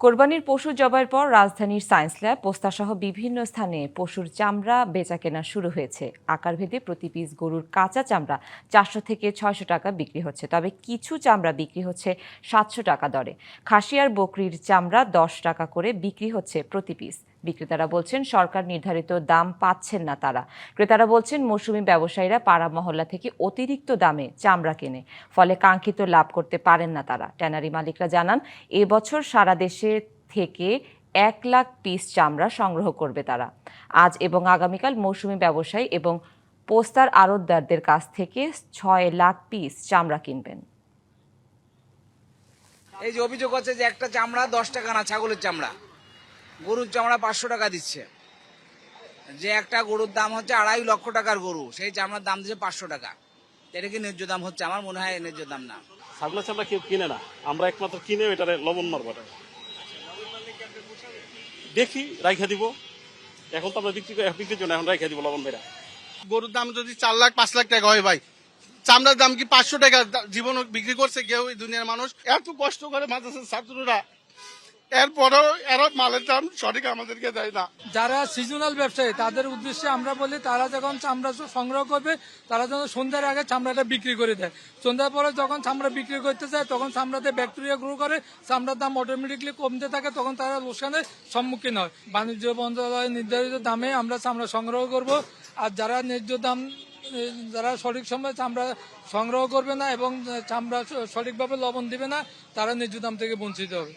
কোরবানির পশু জবাইয়ের পর রাজধানীর সায়েন্স ল্যাব, পোস্তাসহ বিভিন্ন স্থানে পশুর চামড়া বেচাকেনা শুরু হয়েছে। আকারভেদে প্রতি পিস গরুর কাঁচা চামড়া 400 থেকে 600 টাকা বিক্রি হচ্ছে, তবে কিছু চামড়া বিক্রি হচ্ছে 700 টাকা দরে। খাসি আর বকরির চামড়া 10 টাকা করে বিক্রি হচ্ছে প্রতি পিস। বিক্রেতারা বলছেন সরকার নির্ধারিত দাম পাচ্ছেন না তারা। ক্রেতারা বলছেন মৌসুমী ব্যবসায়ীরা পাড়া মহল্লা থেকে অতিরিক্ত দামে চামড়া কেনে, ফলে কাঙ্ক্ষিত লাভ করতে পারেন না তারা। ট্যানারি মালিকরা জানান এবছর সারা দেশে থেকে 1 লাখ পিস চামড়া সংগ্রহ করবে তারা। আজ এবং আগামীকাল মৌসুমী ব্যবসায়ী এবং পোস্তার আড়তদারদের কাছ থেকে 6 লাখ পিস চামড়া কিনবেন। এই যে অভিযোগ হচ্ছে যে একটা চামড়া 10 টাকা না, ছাগলের চামড়া, গরুর চামড়া 500 টাকা দিচ্ছে। যে একটা গরুর দাম হচ্ছে 2.5 লক্ষ টাকার গরু, সেই চামড়ার দাম দিচ্ছে 500 টাকা। এটা কি ন্যায্য দাম হচ্ছে? আমার মনে হয় ন্যায্য দাম না। ছাগলের চামড়া কেউ কিনে না, আমরা একমাত্র কিনে এটারে লবণ মারবো। দেখি রাইখা দিব, এখন তো আমরা বিক্রির জন্য এখন রাইখা দিব লবণ বেড়া। গরুর দাম যদি 4 লাখ 5 লাখ টাকা হয় ভাই, চামড়ার দাম কি 500 টাকা জীবন বিক্রি করছে কেউ? দুনিয়ার মানুষ এত কষ্ট করে মাদ্রাসার ছাত্ররা, এরপরেও এরা মালের দাম সঠিক আমাদেরকে দেয় না। যারা সিজনাল ব্যবসায়ী তাদের উদ্দেশ্যে আমরা বলি, তারা যখন চামড়া সংগ্রহ করবে তারা যেন সন্ধ্যার আগে চামড়াটা বিক্রি করে দেয়। সন্ধ্যার পরে যখন চামড়া বিক্রি করতে যায় তখন চামড়াতে ব্যাকটেরিয়া গ্রো করে, চামড়ার দাম অটোমেটিকলি কমতে থাকে, তখন তারা লোকসানের সম্মুখীন হয়। বাণিজ্য মন্ত্রণালয়ের নির্ধারিত দামে আমরা চামড়া সংগ্রহ করব। আর যারা ন্যায্য দাম, যারা সঠিক সময়ে চামড়া সংগ্রহ করবে না এবং চামড়া সঠিকভাবে লবণ দিবে না, তারা ন্যায্য দাম থেকে বঞ্চিত হবে।